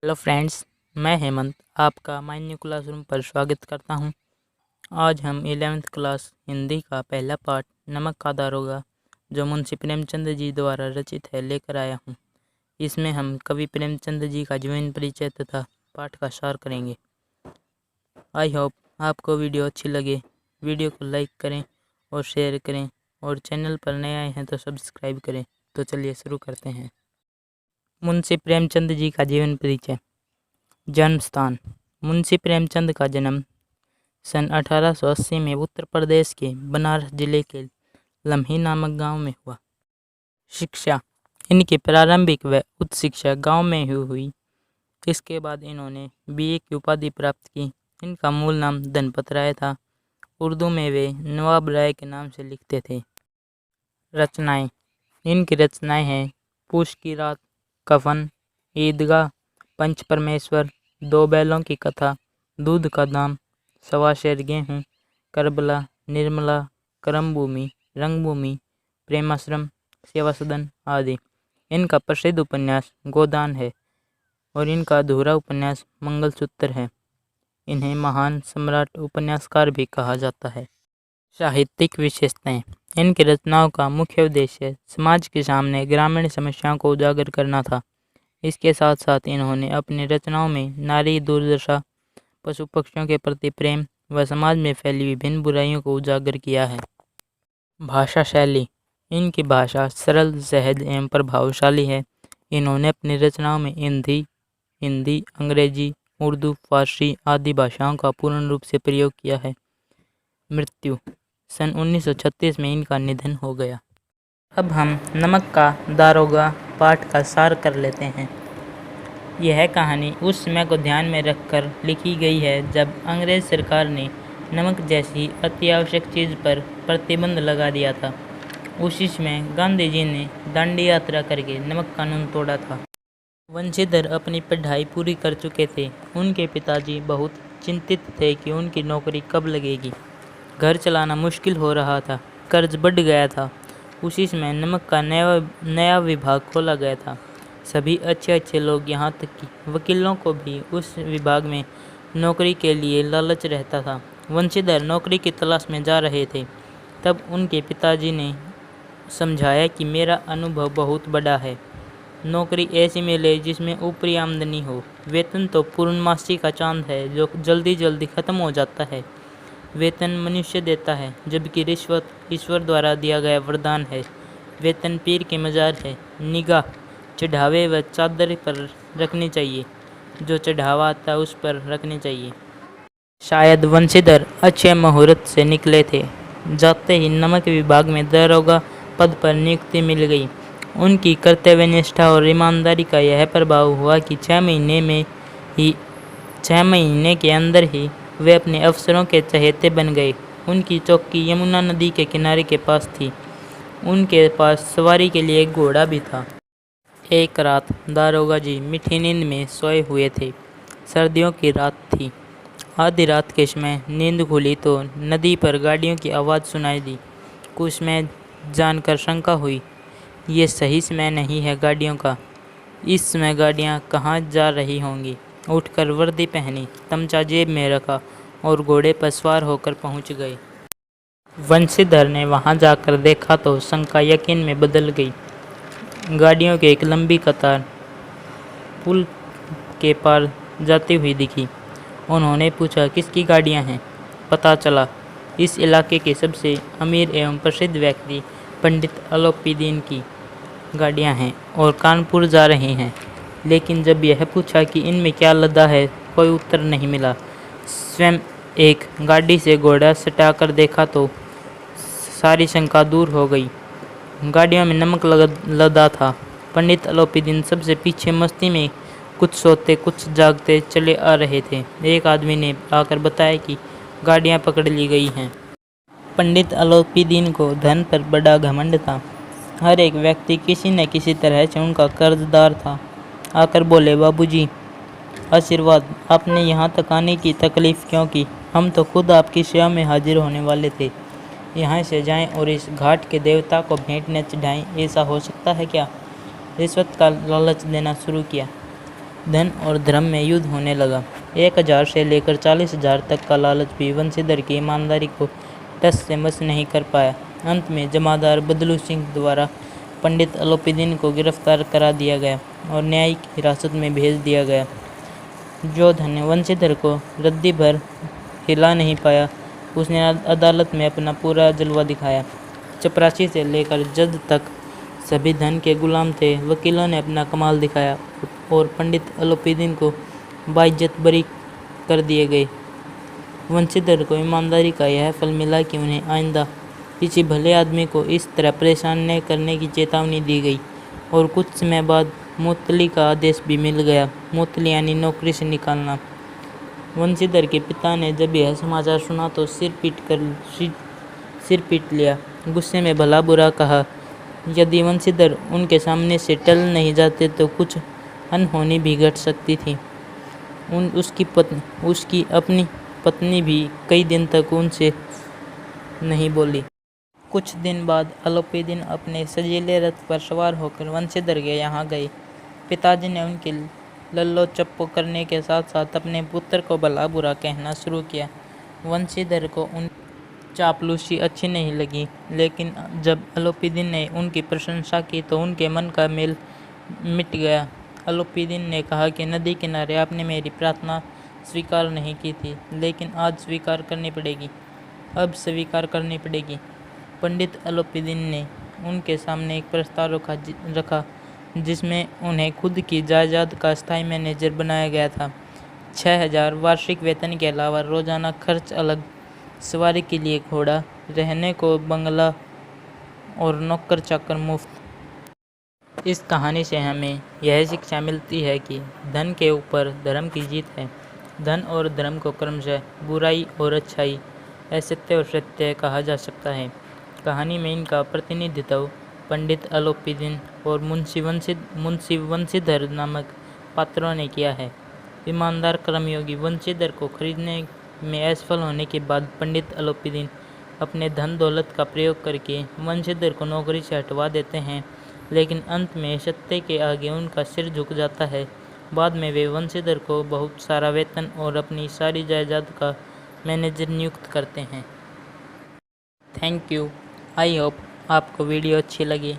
Hello friends, मैं हेमंत आपका my new classroom पर स्वागत करता हूं। आज हम 11th क्लास हिंदी का पहला पाठ नमक का दारोगा जो मुंशी प्रेमचंद जी द्वारा रचित है लेकर आया हूं। इसमें हम कवि प्रेमचंद जी का जीवन परिचय तथा पाठ का सार करेंगे। आई होप आपको वीडियो अच्छी लगे। वीडियो को लाइक करें और शेयर करें और चैनल पर नए आए हैं तो सब्सक्राइब करें। तो चलिए शुरू करते हैं। मुंशी प्रेमचंद जी का जीवन परिचय। जन्म स्थान। मुंशी प्रेमचंद का जन्म सन 1880 में उत्तर प्रदेश के बनारस जिले के लम्ही नामक गांव में हुआ। शिक्षा। इनकी प्रारंभिक व उच्च शिक्षा गांव में ही हुई। इसके बाद इन्होंने बीए की उपाधि प्राप्त की। इनका मूल नाम धनपत राय था। उर्दू में वे नवाब राय के नाम से लिखते थे। रचनाएं। इनकी रचनाएं हैं पूष की रात, कफन, ईदगाह, पंच परमेश्वर, दो बैलों की कथा, दूध का दाम, सवा शेर गेहूँ, करबला, निर्मला, कर्मभूमि, रंगभूमि, प्रेमाश्रम, सेवा सदन आदि। इनका प्रसिद्ध उपन्यास गोदान है और इनका अधूरा उपन्यास मंगलसूत्र है। इन्हें महान सम्राट उपन्यासकार भी कहा जाता है। साहित्यिक विशेषताएं। इनकी रचनाओं का मुख्य उद्देश्य समाज के सामने ग्रामीण समस्याओं को उजागर करना था। इसके साथ साथ इन्होंने अपनी रचनाओं में नारी दुर्दशा, पशु पक्षियों के प्रति प्रेम व समाज में फैली विभिन्न बुराइयों को उजागर किया है। भाषा शैली। इनकी भाषा सरल, सहज एवं प्रभावशाली है। इन्होंने अपनी रचनाओं में हिंदी, अंग्रेजी, उर्दू, फारसी आदि भाषाओं का पूर्ण रूप से प्रयोग किया है। मृत्यु। सन 1936 में इनका निधन हो गया। अब हम नमक का दारोगा पाठ का सार कर लेते हैं। यह कहानी उस समय को ध्यान में रखकर लिखी गई है जब अंग्रेज सरकार ने नमक जैसी अति आवश्यक चीज़ पर प्रतिबंध लगा दिया था। उसी समय गांधी जी ने दांडी यात्रा करके नमक कानून तोड़ा था। वंशीधर अपनी पढ़ाई पूरी कर चुके थे। उनके पिताजी बहुत चिंतित थे कि उनकी नौकरी कब लगेगी। घर चलाना मुश्किल हो रहा था, कर्ज बढ़ गया था। उसी समय नमक का नया विभाग खोला गया था। सभी अच्छे लोग, यहाँ तक कि वकीलों को भी उस विभाग में नौकरी के लिए लालच रहता था। वंशीधर नौकरी की तलाश में जा रहे थे। तब उनके पिताजी ने समझाया कि मेरा अनुभव बहुत बड़ा है, नौकरी ऐसी मिले जिसमें ऊपरी आमदनी हो। वेतन तो पूर्णमासी का चांद है जो जल्दी ख़त्म हो जाता है। वेतन मनुष्य देता है, जबकि रिश्वत ईश्वर द्वारा दिया गया वरदान है। वेतन पीर की मजार है। निगाह चढ़ावे व चादर पर रखनी चाहिए, जो चढ़ावा आता है उस पर रखनी चाहिए। शायद वंशीधर अच्छे मुहूर्त से निकले थे। जाते ही नमक विभाग में दारोगा पद पर नियुक्ति मिल गई। उनकी कर्तव्यनिष्ठा और ईमानदारी का यह प्रभाव हुआ कि 6 महीने के अंदर ही वे अपने अफसरों के चहेते बन गए। उनकी चौकी यमुना नदी के किनारे के पास थी। उनके पास सवारी के लिए एक घोड़ा भी था। एक रात दारोगा जी मीठी नींद में सोए हुए थे। सर्दियों की रात थी। आधी रात के समय नींद खुली तो नदी पर गाड़ियों की आवाज़ सुनाई दी। कुछ समय जानकर शंका हुई, ये सही समय नहीं है गाड़ियों का। इस समय गाड़ियाँ कहाँ जा रही होंगी। उठकर वर्दी पहनी, तमचा जेब में रखा और घोड़े पर सवार होकर पहुँच गए। वंशीधर ने वहाँ जाकर देखा तो शंका यकीन में बदल गई। गाड़ियों की एक लंबी कतार पुल के पार जाती हुई दिखी। उन्होंने पूछा, किसकी गाड़ियाँ हैं? पता चला इस इलाके के सबसे अमीर एवं प्रसिद्ध व्यक्ति पंडित अलोपीदीन की गाड़ियाँ हैं और कानपुर जा रहे हैं। लेकिन जब यह पूछा कि इनमें क्या लदा है, कोई उत्तर नहीं मिला। स्वयं एक गाड़ी से घोड़ा सटाकर देखा तो सारी शंका दूर हो गई। गाड़ियों में नमक लदा था। पंडित अलोपीदीन सबसे पीछे मस्ती में कुछ सोते कुछ जागते चले आ रहे थे। एक आदमी ने आकर बताया कि गाड़ियां पकड़ ली गई हैं। पंडित अलोपीदीन को धन पर बड़ा घमंड था। हर एक व्यक्ति किसी न किसी तरह से उनका कर्जदार था। आकर बोले, बाबूजी आशीर्वाद, आपने यहाँ तक आने की तकलीफ़ क्यों की? हम तो खुद आपकी सेवा में हाजिर होने वाले थे। यहाँ से जाएं और इस घाट के देवता को भेंट न चढ़ाएं, ऐसा हो सकता है क्या? रिश्वत का लालच देना शुरू किया। धन और धर्म में युद्ध होने लगा। 1000 से लेकर 40,000 तक का लालच भी वंशीधर की ईमानदारी को टस से मस नहीं कर पाया। अंत में जमादार बदलू सिंह द्वारा पंडित अलोपीदीन को गिरफ्तार करा दिया गया और न्यायिक हिरासत में भेज दिया गया। जो धन वंशीधर को रद्दी भर हिला नहीं पाया, उसने अदालत में अपना पूरा जलवा दिखाया। चपरासी से लेकर जज तक सभी धन के गुलाम थे। वकीलों ने अपना कमाल दिखाया और पंडित अलोपीदीन को बाइज्जत बरी कर दिए गए। वंशीधर को ईमानदारी का यह फल मिला कि उन्हें आइंदा किसी भले आदमी को इस तरह परेशान न करने की चेतावनी दी गई और कुछ समय बाद मुअत्तली का आदेश भी मिल गया। मुअत्तली यानी नौकरी से निकालना। वंशीधर के पिता ने जब यह समाचार सुना तो सिर पीट लिया। गुस्से में भला बुरा कहा। यदि वंशीधर उनके सामने से टल नहीं जाते तो कुछ अनहोनी भी घट सकती थी। उसकी अपनी पत्नी भी कई दिन तक उनसे नहीं बोली। कुछ दिन बाद अलोपीदीन अपने सजीले रथ पर सवार होकर वंशीधर के यहाँ गए। पिताजी ने उनकी लल्लो चप्पो करने के साथ साथ अपने पुत्र को भला बुरा कहना शुरू किया। वंशीधर को उन चापलूसी अच्छी नहीं लगी, लेकिन जब अलोपीदीन ने उनकी प्रशंसा की तो उनके मन का मेल मिट गया। अलोपीदीन ने कहा कि नदी किनारे आपने मेरी प्रार्थना स्वीकार नहीं की थी, लेकिन आज स्वीकार करनी पड़ेगी। अब स्वीकार करनी पड़ेगी। पंडित अलोपीदीन ने उनके सामने एक प्रस्ताव रखा जिसमें उन्हें खुद की जायदाद का स्थायी मैनेजर बनाया गया था। 6,000 वार्षिक वेतन के अलावा रोजाना खर्च अलग, सवारी के लिए घोड़ा, रहने को बंगला और नौकर चाकर मुफ्त। इस कहानी से हमें यह शिक्षा मिलती है कि धन के ऊपर धर्म की जीत है। धन और धर्म को क्रमशः बुराई और अच्छाई, असत्य और सत्य कहा जा सकता है। कहानी में इनका प्रतिनिधित्व पंडित अलोपीदीन और मुंशी वंशीधर नामक पात्रों ने किया है। ईमानदार कर्मयोगी वंशीधर को खरीदने में असफल होने के बाद पंडित अलोपीदीन अपने धन दौलत का प्रयोग करके वंशीधर को नौकरी से हटवा देते हैं, लेकिन अंत में सत्य के आगे उनका सिर झुक जाता है। बाद में वे वंशीधर को बहुत सारा वेतन और अपनी सारी जायदाद का मैनेजर नियुक्त करते हैं। Thank you. आई होप आपको वीडियो अच्छी लगी।